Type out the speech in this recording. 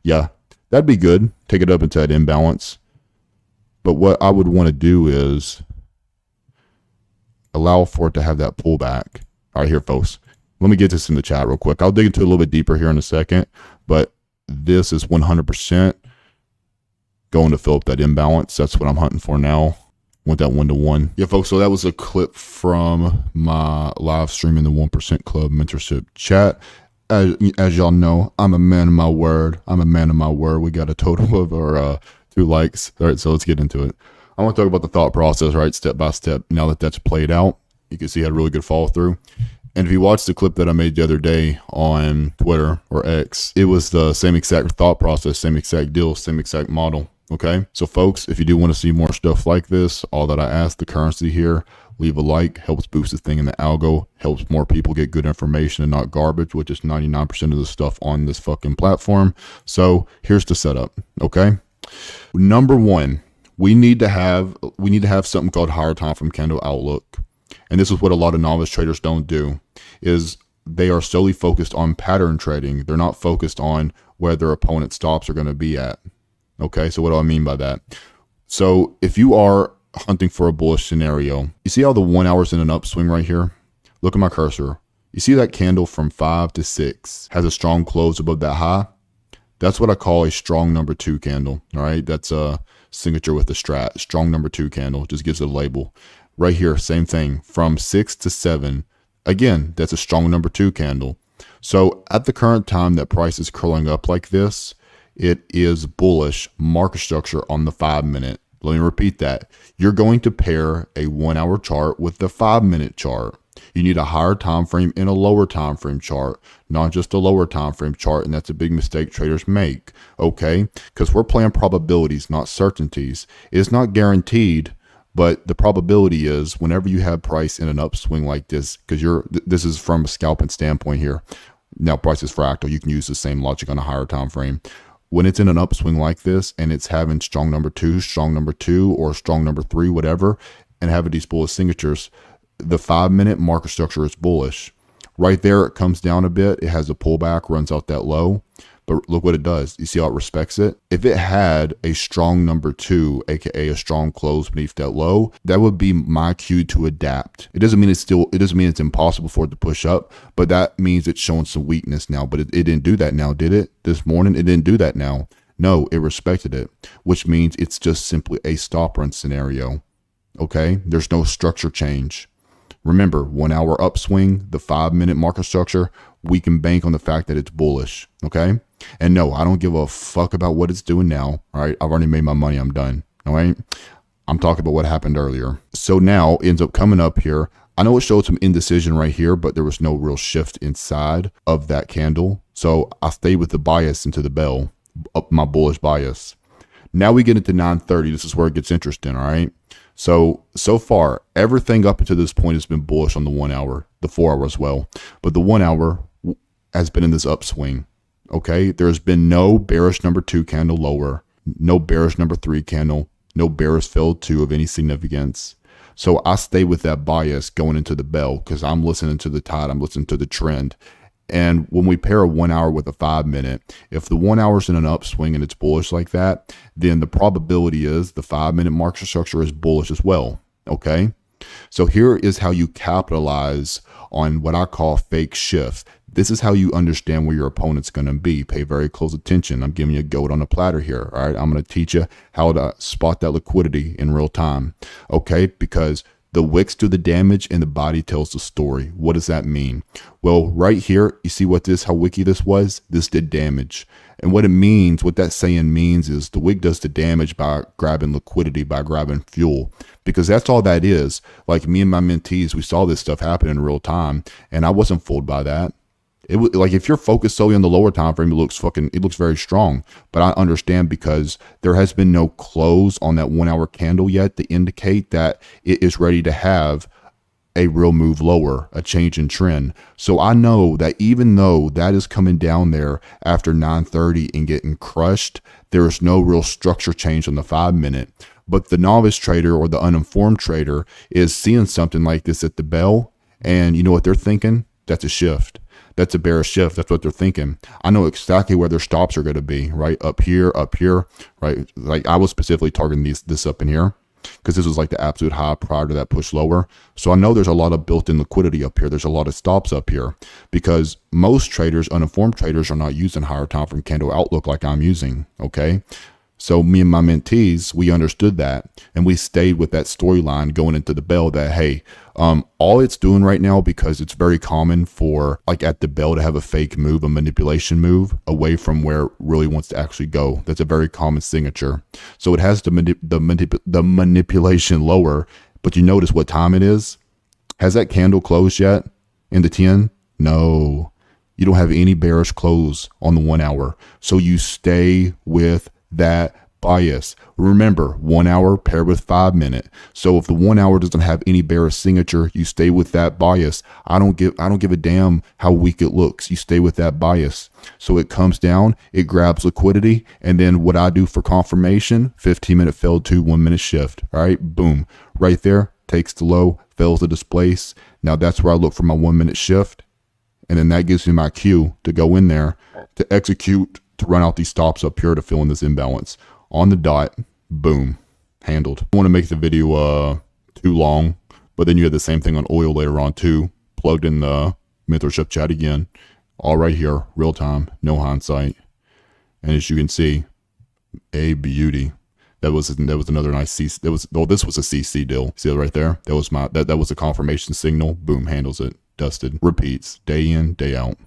Yeah, that'd be good. Take it up into that imbalance. But what I would want to do is allow for it to have that pullback. All right, here, folks. Let me get this in the chat real quick. I'll dig into it a little bit deeper here in a second, but this is 100% going to fill up that imbalance. That's what I'm hunting for now. Want that 1-to-1. Yeah, folks, so that was a clip from my live stream in the 1% Club mentorship chat. As y'all know, I'm a man of my word. We got a total of our 2 likes. All right, so let's get into it. I want to talk about the thought process, right, step by step. Now that that's played out, you can see I had a really good follow through. And if you watch the clip that I made the other day on Twitter or X, it was the same exact thought process, same exact deal, same exact model. Okay. So folks, if you do want to see more stuff like this, all that I ask, the currency here, leave a like, helps boost the thing in the algo, helps more people get good information and not garbage, which is 99% of the stuff on this fucking platform. So here's the setup. Okay. Number 1, we need to have something called higher time frame candle outlook. And this is what a lot of novice traders don't do, is they are solely focused on pattern trading. They're not focused on where their opponent stops are going to be at. Okay, so what do I mean by that? So if you are hunting for a bullish scenario, you see how the 1 hour's in an upswing right here? Look at my cursor. You see that candle from 5 to 6 has a strong close above that high? That's what I call a strong number 2 candle. All right, that's a signature with the Strat. Strong number 2 candle, just gives it a label. Right here, same thing, from 6 to 7. Again, that's a strong number 2 candle. So at the current time that price is curling up like this, it is bullish market structure on the 5-minute. Let me repeat that. You're going to pair a 1 hour chart with the 5-minute chart. You need a higher time frame and a lower time frame chart, not just a lower time frame chart, and that's a big mistake traders make. Okay, because we're playing probabilities, not certainties. It's not guaranteed, but the probability is whenever you have price in an upswing like this, because this is from a scalping standpoint here. Now price is fractal. You can use the same logic on a higher time frame. When it's in an upswing like this and it's having strong number 2, or strong number 3, whatever, and having these bullish signatures, the 5-minute market structure is bullish. Right there, it comes down a bit. It has a pullback, runs out that low. But look what it does. You see how it respects it? If it had a strong number 2, aka a strong close beneath that low, that would be my cue to adapt. It doesn't mean it's impossible for it to push up, but that means it's showing some weakness now. But it didn't do that now, did it? This morning, it didn't do that now. No, it respected it, which means it's just simply a stop run scenario. Okay? There's no structure change. Remember, 1 hour upswing, the 5-minute market structure, we can bank on the fact that it's bullish. Okay? And no, I don't give a fuck about what it's doing now. All right. I've already made my money. I'm done. All right. I'm talking about what happened earlier. So now it ends up coming up here. I know it showed some indecision right here, but there was no real shift inside of that candle. So I stayed with the bias into the bell, up my bullish bias. Now we get into 9:30. This is where it gets interesting. All right. So far, everything up until this point has been bullish on the 1 hour, the 4 hour as well. But the 1 hour has been in this upswing. Okay, there's been no bearish number 2 candle lower, no bearish number 3 candle, no bearish failed 2 of any significance. So I stay with that bias going into the bell because I'm listening to the tide, I'm listening to the trend. And when we pair a 1 hour with a 5-minute, if the 1 hour's in an upswing and it's bullish like that, then the probability is the 5-minute market structure is bullish as well. Okay, so here is how you capitalize on what I call fake shifts. This is how you understand where your opponent's going to be. Pay very close attention. I'm giving you a goat on a platter here. All right. I'm going to teach you how to spot that liquidity in real time. Okay. Because the wicks do the damage and the body tells the story. What does that mean? Well, right here, you see how wicky this was? This did damage. And what it means, what that saying means is the wick does the damage by grabbing liquidity, by grabbing fuel, because that's all that is. Like me and my mentees, we saw this stuff happen in real time and I wasn't fooled by that. It was like, if you're focused solely on the lower time frame, it looks very strong. But I understand because there has been no close on that 1 hour candle yet to indicate that it is ready to have a real move lower, a change in trend. So I know that even though that is coming down there after 9:30 and getting crushed, there is no real structure change on the 5-minute. But the novice trader or the uninformed trader is seeing something like this at the bell, and you know what they're thinking? That's a shift. that's a bearish shift. That's what they're thinking. I know exactly where their stops are going to be, right? Up here, right? Like I was specifically targeting this up in here, because this was like the absolute high prior to that push lower. So I know there's a lot of built-in liquidity up here. There's a lot of stops up here, because most traders, uninformed traders, are not using higher time frame candle outlook like I'm using, okay? So me and my mentees, we understood that, and we stayed with that storyline going into the bell that, hey, all it's doing right now, because it's very common for like at the bell to have a fake move, a manipulation move away from where it really wants to actually go. That's a very common signature. So it has the manipulation lower, but you notice what time it is? Has that candle closed yet in the 10? No, you don't have any bearish close on the 1 hour. So you stay with that bias. Remember, 1 hour paired with 5 minute. So if the 1 hour doesn't have any bearish signature, you stay with that bias. I don't give a damn how weak it looks. You stay with that bias. So it comes down, it grabs liquidity, and then what I do for confirmation, 15-minute failed to 1 minute shift. All right, boom, right there, takes the low, fails to displace. Now that's where I look for my 1 minute shift, and then that gives me my cue to go in there to execute, to run out these stops up here to fill in this imbalance. On the dot, boom, handled. I want to make the video too long, but then you had the same thing on oil later on too. Plugged in the mentorship chat again, all right here, real time, no hindsight. And as you can see, a beauty. That was another nice CC. This was a CC deal. See that right there? That was a confirmation signal. Boom, handles it. Dusted. Repeats day in, day out.